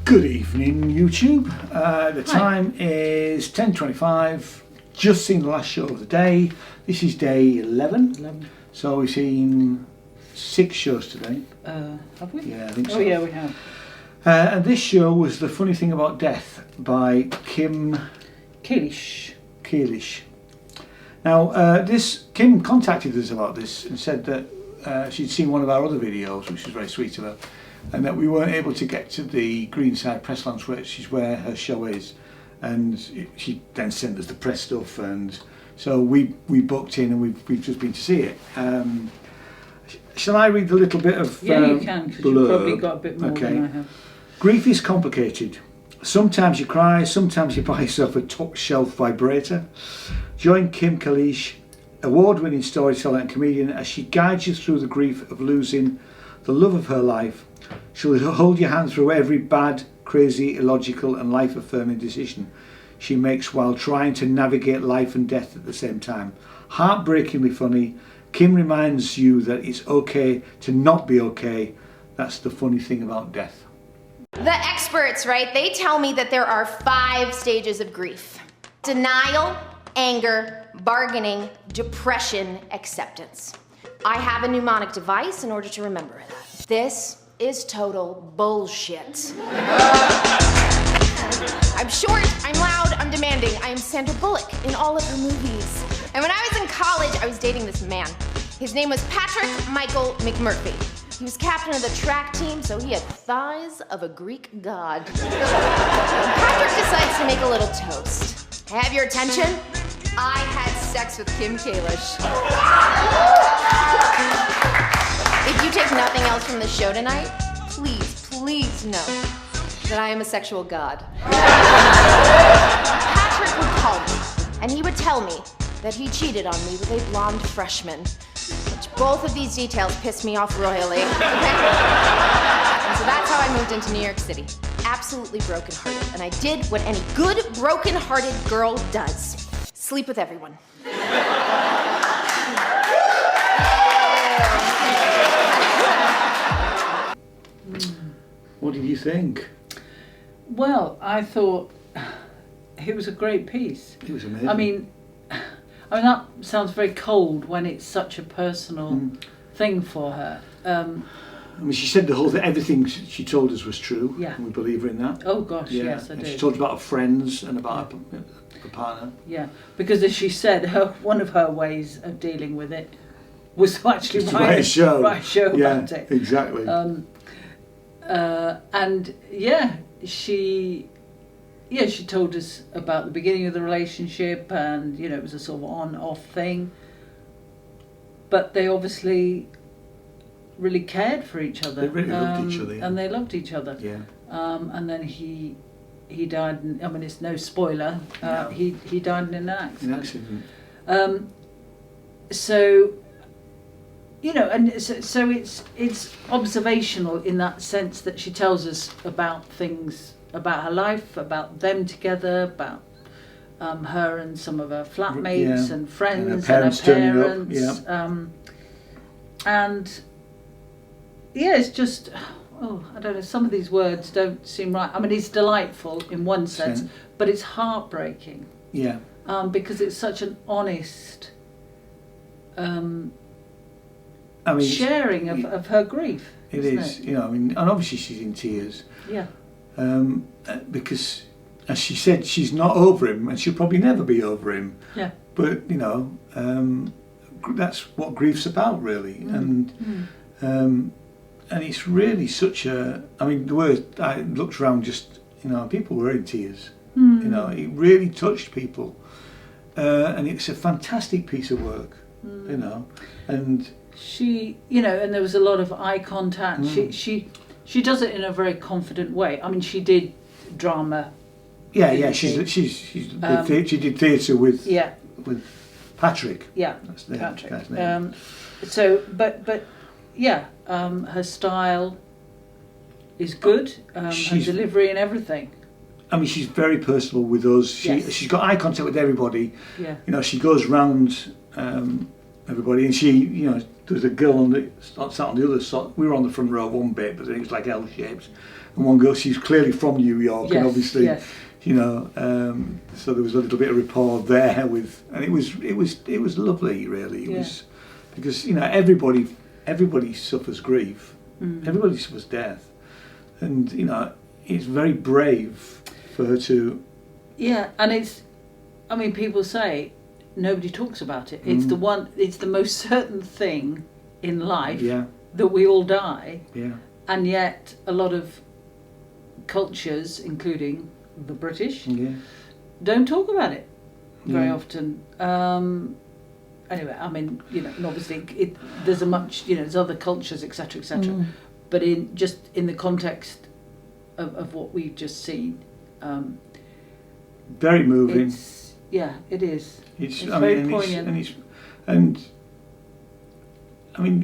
Good evening, YouTube. The time is 10:25. Just seen the last show of the day. This is day 11. So we've seen 6 shows today. Have we? Yeah, I think so. Oh yeah, we have. And this show was The Funny Thing About Death by Kim Kalish. Now, Kim contacted us about this and said that she'd seen one of our other videos, which was very sweet of her, and that we weren't able to get to the Greenside Press Lounge, which is where her show is. And she then sent us the press stuff, and so we booked in, and we've just been to see it. Shall I read a little bit of Yeah, you can, because you've probably got a bit more than I have. Grief is complicated. Sometimes you cry, sometimes you buy yourself a top-shelf vibrator. Join Kim Kalish, award-winning storyteller and comedian, as she guides you through the grief of losing the love of her life. She'll hold your hand through every bad, crazy, illogical and life-affirming decision she makes while trying to navigate life and death at the same time. Heartbreakingly funny, Kim reminds you that it's okay to not be okay. That's the funny thing about death. The experts, right? They tell me that there are 5 stages of grief: denial, anger, bargaining, depression, acceptance. I have a mnemonic device in order to remember that. This is total bullshit. I'm short, I'm loud, I'm demanding. I am Sandra Bullock in all of her movies. And when I was in college, I was dating this man. His name was Patrick Michael McMurphy. He was captain of the track team, so he had thighs of a Greek god. Patrick decides to make a little toast. I have your attention? I had sex with Kim Kalish. If you take nothing else from the show tonight, please know that I am a sexual god. Patrick would call me, and he would tell me that he cheated on me with a blonde freshman. Which both of these details pissed me off royally, okay? And so that's how I moved into New York City. Absolutely brokenhearted. And I did what any good brokenhearted girl does. Sleep with everyone. What did you think? Well, I thought it was a great piece. It was amazing. I mean, that sounds very cold when it's such a personal thing for her. I mean, she said the whole thing, everything she told us was true. Yeah. And we believe her in that. Oh gosh, Yeah. yes, I and do. she talked about her friends and about her partner. Yeah, because as she said, one of her ways of dealing with it was to actually write a show about it. Exactly. And she told us about the beginning of the relationship, and it was a sort of on-off thing, but they obviously really cared for each other. They really loved each other, yeah. And they loved each other. Yeah. And then he died. I mean, it's no spoiler. No. He died in an accident. An accident. So. And so it's observational in that sense that she tells us about things about her life, about them together, about her and some of her flatmates and friends and her parents turning up. And it's just, I don't know, some of these words don't seem right. I mean, it's delightful in one sense, but it's heartbreaking. Yeah. Because it's such an honest sharing of her grief. It is, I mean, and obviously she's in tears. Yeah. Because, as she said, she's not over him, and she'll probably never be over him. Yeah. But that's what grief's about, really. And it's really such a. I mean, the word I looked around, just people were in tears. It really touched people, and it's a fantastic piece of work. And. She, and there was a lot of eye contact. She does it in a very confident way. I mean, she did drama. Yeah. She did theatre with Patrick. Yeah, that's Patrick. Name. Her style is good. Her delivery and everything. I mean, she's very personal with us. She's got eye contact with everybody. Yeah. She goes round everybody, and she, there was a girl sat on the other side. We were on the front row one bit, but then it was like L-shaped. And one girl, she's clearly from New York, and obviously, you know, so there was a little bit of rapport there and it was lovely, really. It was, because, you know, everybody suffers grief, everybody suffers death, and, you know, it's very brave for her to. Yeah, and it's, I mean, people say nobody talks about it. It's the most certain thing in life that we all die. Yeah. And yet a lot of cultures, including the British, don't talk about it very often. Anyway, I mean, you know, and obviously there's a much, you know, there's other cultures, etc., etc. But in the context of what we've just seen, very moving. It is. It's I very mean, poignant. And I mean,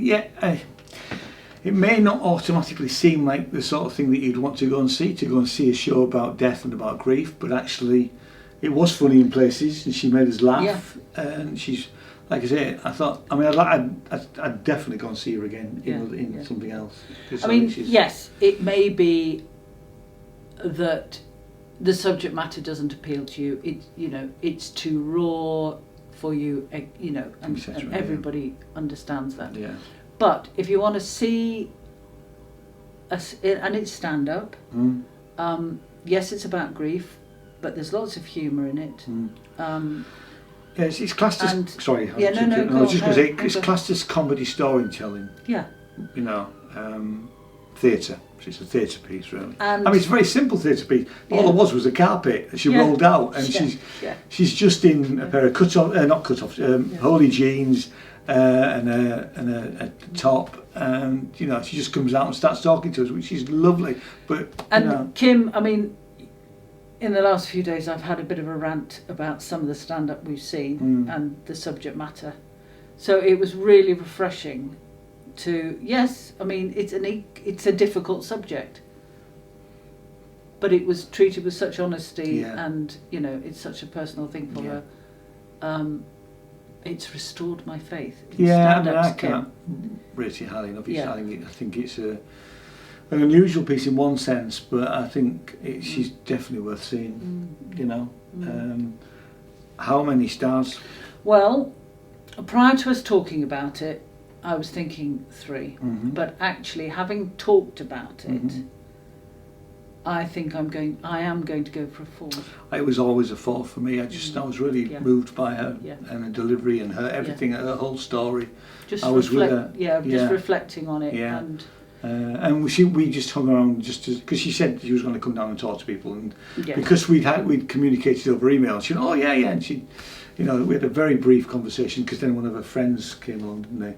it may not automatically seem like the sort of thing that you'd want to go and see a show about death and about grief, but actually it was funny in places, and she made us laugh, and she's, like I say, I thought, I mean, I'd definitely go and see her again in something else. I mean, yes, it may be that the subject matter doesn't appeal to you. It, you know, it's too raw for you, you know, and everybody understands that. Yeah. But if you want to see and it's stand up, yes, it's about grief, but there's lots of humour in it. It's classed as it's classed as comedy storytelling. Yeah. You know, theatre. It's a theatre piece, really. And I mean, it's a very simple theatre piece. All there was a carpet that she rolled out, and she's just in a pair of holy jeans and a top, and you know, she just comes out and starts talking to us, which is lovely. But Kim, I mean, in the last few days, I've had a bit of a rant about some of the stand-up we've seen and the subject matter. So it was really refreshing to, I mean, it's a difficult subject, but it was treated with such honesty, and you know, it's such a personal thing for her. It's restored my faith in stand-up. I can't rate it highly enough. I think it's an unusual piece in one sense, but I think she's definitely worth seeing. You know, how many stars? Well, prior to us talking about it, I was thinking 3, but actually, having talked about it, I think I am going to go for a 4. It was always a 4 for me. I was really moved by her and her delivery and her everything, her whole story. Just with her. Just reflecting on it. Yeah. And we just hung around because she said she was going to come down and talk to people, and because we'd communicated over email. She went, and she, you know, we had a very brief conversation because then one of her friends came along, didn't they?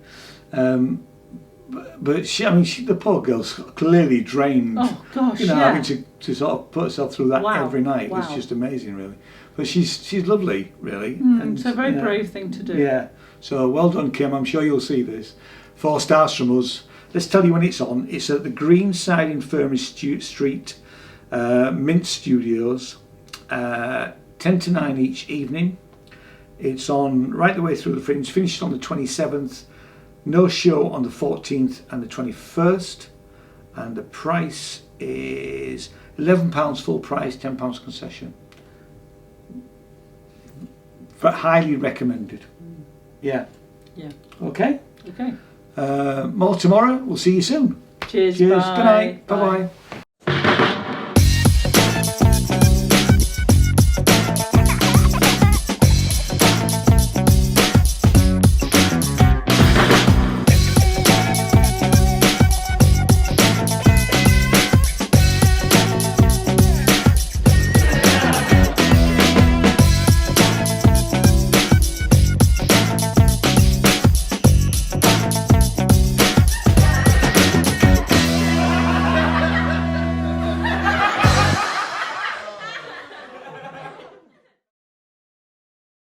But she, the poor girl's clearly drained. Oh gosh, you know, having to sort of put herself through that every night was just amazing, really. But she's lovely, really. And it's a very brave thing to do. Yeah. So well done, Kim. I'm sure you'll see this. 4 stars from us. Let's tell you when it's on. It's at the Greenside Infirmary Street, Mint Studios, 10 to 9 each evening. It's on right the way through the Fringe. Finished on the 27th. No show on the 14th and the 21st, and the price is £11 full price, £10 concession. Highly recommended. Yeah. Okay. Okay. More tomorrow. We'll see you soon. Cheers. Cheers. Bye. Good night. Bye. Bye bye.